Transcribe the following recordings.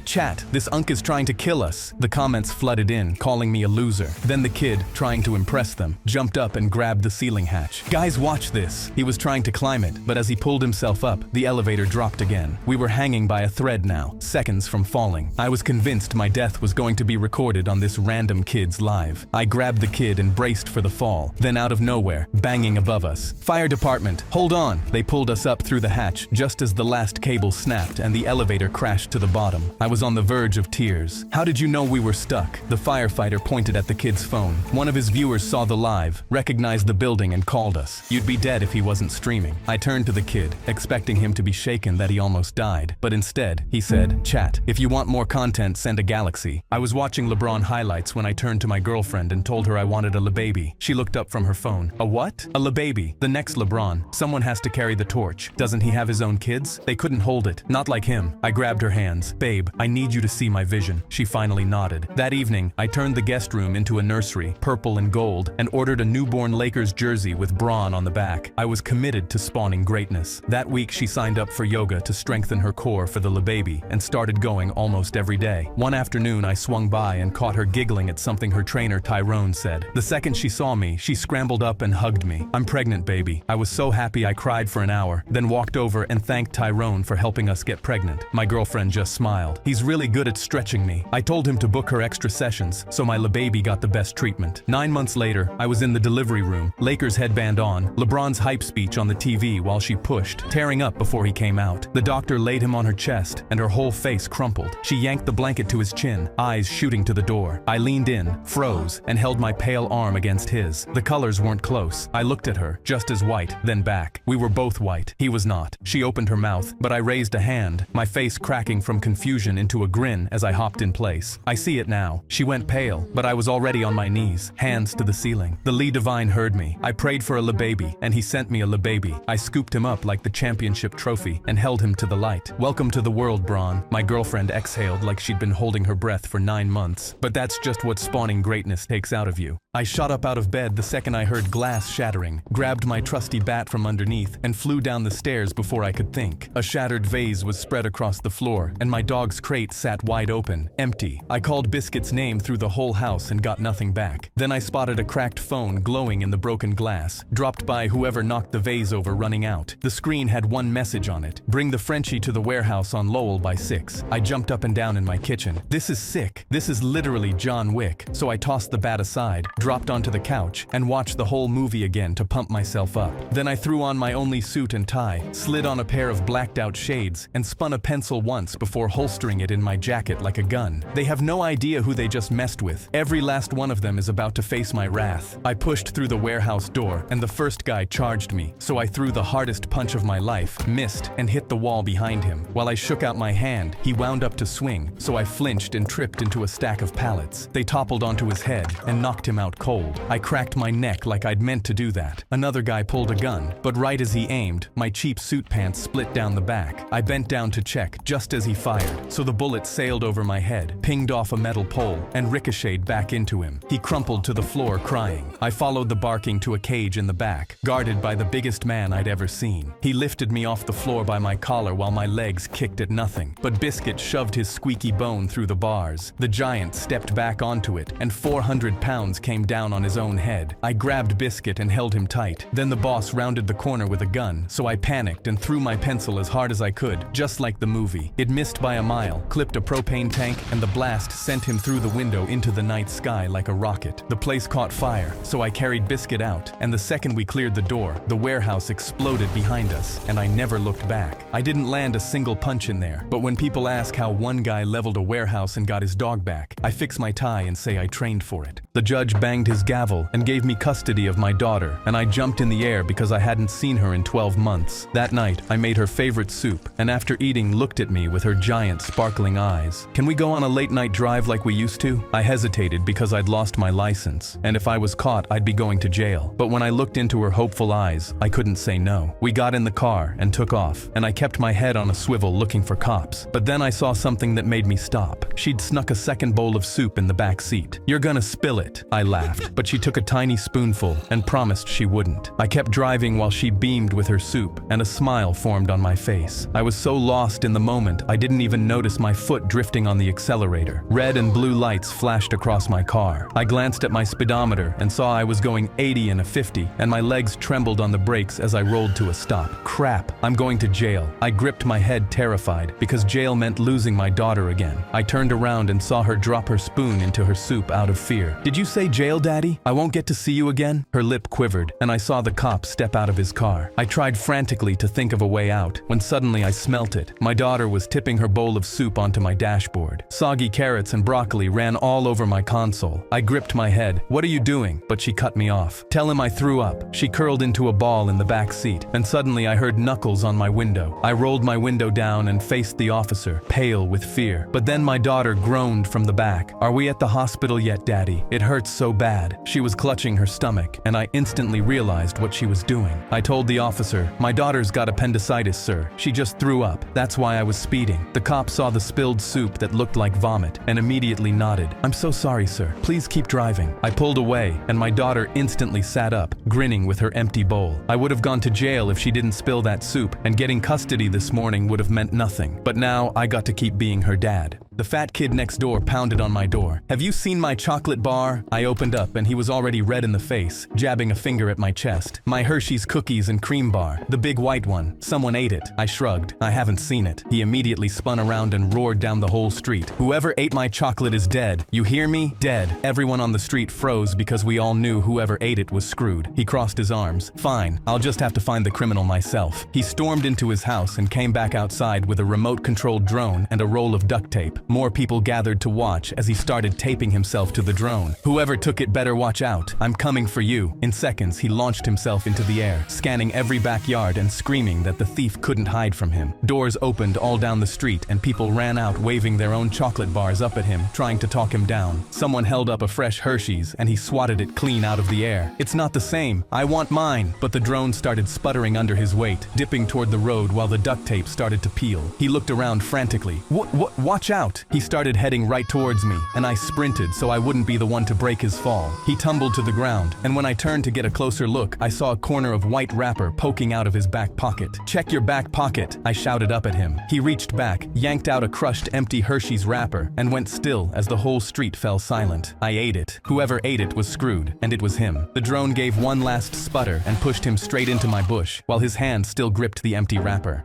Chat, this unk is trying to kill us. The comments flooded in, calling me a loser. Then the kid, trying to impress them, jumped up and grabbed the ceiling hatch. Guys, watch this. He was trying to climb it, but as he pulled himself up, the elevator dropped again. We were hanging by a thread now, seconds from falling. I was convinced my death was going to be recorded on this random kid's live. I grabbed the kid and braced for the fall. Then out of nowhere, banging above us. Fire department, hold on! They pulled us up through the hatch just as the last cable snapped and the elevator crashed to the bottom. I was on the verge of tears. How did you know we were stuck? The firefighter pointed at the kid's phone. One of his viewers saw the live, recognized the building and called us. You'd be dead if he wasn't streaming. I turned to the kid, expecting him to be shaken that he almost died. But instead, he said, "Chat, if you want more content, send a galaxy." I was watching LeBron highlights when I turned to my girlfriend and told her I wanted a LeBaby. She looked up from her phone. A what? A LeBaby. The next LeBron. Someone has to carry the torch. Doesn't he have his own kids? They couldn't hold it. Not like him. I grabbed her hands. Babe, I need you to see my vision. She finally nodded. That evening, I turned the guest room into a nursery, purple and gold, and ordered a newborn Lakers jersey with Braun on the back. I was committed to spawning greatness. That week, she signed up for yoga to strengthen her core for the LeBaby and started going almost every day. One afternoon, I swung by and caught her giggling at something her trainer Tyrone said. The second she saw me, she scrambled up and hugged me. "I'm pregnant, baby." I was so happy I cried for an hour, then walked over and thanked Tyrone for helping us get pregnant. My girlfriend just smiled. He's really good at stretching me. I told him to book her extra sessions, so my LeBaby got the best treatment. 9 months later, I was in the delivery room, Lakers headband on, LeBron's hype speech on the TV while she pushed, tearing up before he came out. The doctor laid him on her chest, and her whole face crumpled. She yanked the blanket to his chin, eyes shooting to the door. I leaned in, froze, and held my pale arm against his. The colors weren't close. I looked at her, just as white, then back. We were both white. He was not. She opened her mouth, but I raised a hand, my face cracking from confusion into into a grin as I hopped in place. I see it now. She went pale, but I was already on my knees, hands to the ceiling. The Lee Divine heard me. I prayed for a LeBaby, and he sent me a LeBaby. I scooped him up like the championship trophy and held him to the light. Welcome to the world, Braun. My girlfriend exhaled like she'd been holding her breath for 9 months. But that's just what spawning greatness takes out of you. I shot up out of bed the second I heard glass shattering, grabbed my trusty bat from underneath, and flew down the stairs before I could think. A shattered vase was spread across the floor, and my dog's crate sat wide open, empty. I called Biscuit's name through the whole house and got nothing back. Then I spotted a cracked phone glowing in the broken glass, dropped by whoever knocked the vase over running out. The screen had one message on it: bring the Frenchie to the warehouse on Lowell by 6. I jumped up and down in my kitchen. This is sick. This is literally John Wick. So I tossed the bat aside, dropped onto the couch, and watched the whole movie again to pump myself up. Then I threw on my only suit and tie, slid on a pair of blacked out shades, and spun a pencil once before holstering it in my jacket like a gun. They have no idea who they just messed with. Every last one of them is about to face my wrath. I pushed through the warehouse door, and the first guy charged me, so I threw the hardest punch of my life, missed, and hit the wall behind him. While I shook out my hand, he wound up to swing, so I flinched and tripped into a stack of pallets. They toppled onto his head and knocked him out cold. I cracked my neck like I'd meant to do that. Another guy pulled a gun, but right as he aimed, my cheap suit pants split down the back. I bent down to check just as he fired, so the bullet sailed over my head, pinged off a metal pole, and ricocheted back into him. He crumpled to the floor crying. I followed the barking to a cage in the back, guarded by the biggest man I'd ever seen. He lifted me off the floor by my collar while my legs kicked at nothing, but Biscuit shoved his squeaky bone through the bars. The giant stepped back onto it, and 400 pounds came down on his own head. I grabbed Biscuit and held him tight. Then the boss rounded the corner with a gun, so I panicked and threw my pencil as hard as I could, just like the movie. It missed by a mile, clipped a propane tank, and the blast sent him through the window into the night sky like a rocket. The place caught fire, so I carried Biscuit out, and the second we cleared the door, the warehouse exploded behind us, and I never looked back. I didn't land a single punch in there, but when people ask how one guy leveled a warehouse and got his dog back, I fix my tie and say I trained for it. The judge banged his gavel and gave me custody of my daughter, and I jumped in the air because I hadn't seen her in 12 months. That night, I made her favorite soup, and after eating looked at me with her giant sparkling eyes. Can we go on a late-night drive like we used to? I hesitated because I'd lost my license, and if I was caught, I'd be going to jail. But when I looked into her hopeful eyes, I couldn't say no. We got in the car and took off, and I kept my head on a swivel looking for cops. But then I saw something that made me stop. She'd snuck a second bowl of soup in the back seat. "You're gonna spill it," I laughed, but she took a tiny spoonful and promised she wouldn't. I kept driving while she beamed with her soup, and a smile formed on my face. I was so lost in the moment, I didn't even notice my foot drifting on the accelerator. Red and blue lights flashed across my car. I glanced at my speedometer and saw I was going 80 in a 50, and my legs trembled on the brakes as I rolled to a stop. Crap, I'm going to jail. I gripped my head terrified, because jail meant losing my daughter again. I turned around and saw her drop her spoon into her soup out of fear. "Did you say jail, Daddy? I won't get to see you again?" Her lip quivered, and I saw the cop step out of his car. I tried frantically to think of a way out, when suddenly I smelt it. My daughter was tipping her bowl of soup onto my dashboard. Soggy carrots and broccoli ran all over my console. I gripped my head. "What are you doing?" But she cut me off. "Tell him I threw up." She curled into a ball in the back seat, and suddenly I heard knuckles on my window. I rolled my window down and faced the officer, pale with fear. But then my daughter groaned from the back. "Are we at the hospital yet, Daddy? It hurts so bad." She was clutching her stomach, and I instantly realized what she was doing. I told the officer, "My daughter's got appendicitis, sir. She just threw up. That's why I was speeding." The cop saw the spilled soup that looked like vomit and immediately nodded. "I'm so sorry, sir. Please keep driving." I pulled away, and my daughter instantly sat up, grinning with her empty bowl. I would have gone to jail if she didn't spill that soup, and getting custody this morning would have meant nothing. But now I got to keep being her dad. The fat kid next door pounded on my door. "Have you seen my chocolate bar?" I opened up and he was already red in the face, jabbing a finger at my chest. "My Hershey's cookies and cream bar. The big white one. Someone ate it." I shrugged. "I haven't seen it." He immediately spun around and roared down the whole street. "Whoever ate my chocolate is dead. You hear me? Dead." Everyone on the street froze because we all knew whoever ate it was screwed. He crossed his arms. "Fine, I'll just have to find the criminal myself." He stormed into his house and came back outside with a remote-controlled drone and a roll of duct tape. More people gathered to watch as he started taping himself to the drone. Whoever took it better watch out. I'm coming for you. In seconds, he launched himself into the air, scanning every backyard and screaming that the thief couldn't hide from him. Doors opened all down the street and people ran out waving their own chocolate bars up at him, trying to talk him down. Someone held up a fresh Hershey's and he swatted it clean out of the air. It's not the same. I want mine. But the drone started sputtering under his weight, dipping toward the road while the duct tape started to peel. He looked around frantically. Watch out! He started heading right towards me, and I sprinted so I wouldn't be the one to break his fall. He tumbled to the ground, and when I turned to get a closer look, I saw a corner of white wrapper poking out of his back pocket. Check your back pocket, I shouted up at him. He reached back, yanked out a crushed empty Hershey's wrapper, and went still as the whole street fell silent. I ate it. Whoever ate it was screwed, and it was him. The drone gave one last sputter and pushed him straight into my bush, while his hand still gripped the empty wrapper.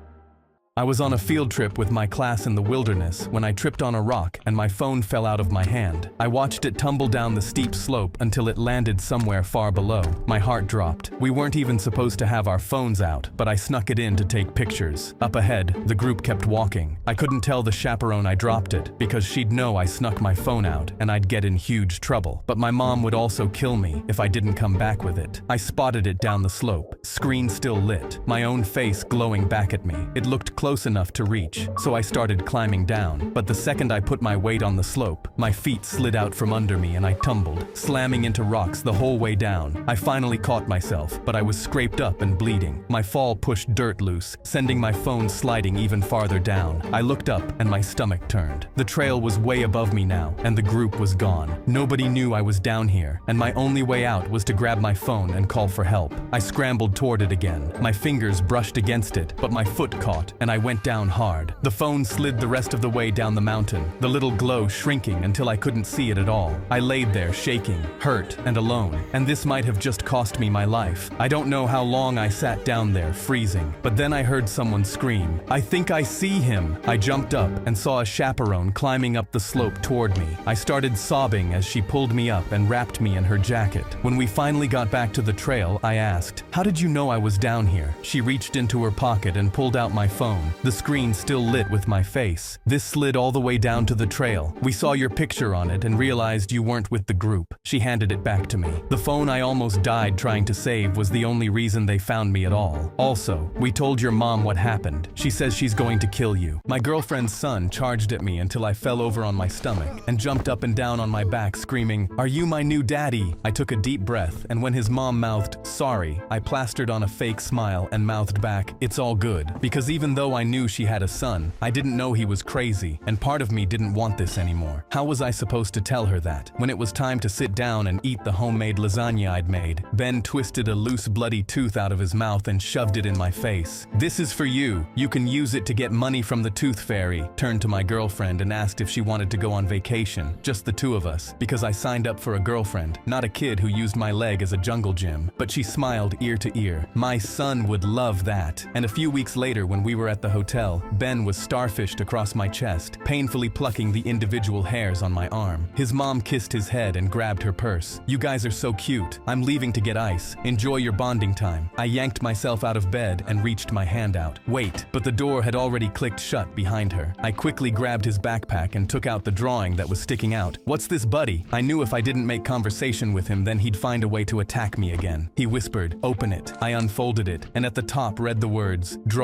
I was on a field trip with my class in the wilderness when I tripped on a rock and my phone fell out of my hand. I watched it tumble down the steep slope until it landed somewhere far below. My heart dropped. We weren't even supposed to have our phones out, but I snuck it in to take pictures. Up ahead, the group kept walking. I couldn't tell the chaperone I dropped it because she'd know I snuck my phone out and I'd get in huge trouble. But my mom would also kill me if I didn't come back with it. I spotted it down the slope, screen still lit, my own face glowing back at me. It looked close enough to reach, so I started climbing down. But the second I put my weight on the slope, my feet slid out from under me and I tumbled, slamming into rocks the whole way down. I finally caught myself, but I was scraped up and bleeding. My fall pushed dirt loose, sending my phone sliding even farther down. I looked up and my stomach turned. The trail was way above me now, and the group was gone. Nobody knew I was down here, and my only way out was to grab my phone and call for help. I scrambled toward it again. My fingers brushed against it, but my foot caught, and I went down hard. The phone slid the rest of the way down the mountain, the little glow shrinking until I couldn't see it at all. I laid there shaking, hurt, and alone, and this might have just cost me my life. I don't know how long I sat down there, freezing, but then I heard someone scream, "I think I see him!" I jumped up and saw a chaperone climbing up the slope toward me. I started sobbing as she pulled me up and wrapped me in her jacket. When we finally got back to the trail, I asked, "How did you know I was down here?" She reached into her pocket and pulled out my phone. The screen still lit with my face. "This slid all the way down to the trail. We saw your picture on it and realized you weren't with the group." She handed it back to me. The phone I almost died trying to save was the only reason they found me at all. "Also, we told your mom what happened. She says she's going to kill you." My girlfriend's son charged at me until I fell over on my stomach and jumped up and down on my back screaming, "Are you my new daddy?" I took a deep breath, and when his mom mouthed, "Sorry," I plastered on a fake smile and mouthed back, "It's all good." Because even though I knew she had a son, I didn't know he was crazy, and part of me didn't want this anymore. How was I supposed to tell her that? When it was time to sit down and eat the homemade lasagna I'd made, Ben twisted a loose bloody tooth out of his mouth and shoved it in my face. "This is for you. You can use it to get money from the tooth fairy." Turned to my girlfriend and asked if she wanted to go on vacation, just the two of us, because I signed up for a girlfriend, not a kid who used my leg as a jungle gym. But she smiled ear to ear. My son would love that. And a few weeks later, when we were at the hotel, Ben was starfished across my chest, painfully plucking the individual hairs on my arm. His mom kissed his head and grabbed her purse. "You guys are so cute. I'm leaving to get ice. Enjoy your bonding time." I yanked myself out of bed and reached my hand out. Wait, but the door had already clicked shut behind her. I quickly grabbed his backpack and took out the drawing that was sticking out. "What's this, buddy?" I knew if I didn't make conversation with him, then he'd find a way to attack me again. He whispered, "Open it." I unfolded it, and at the top read the words, "Draw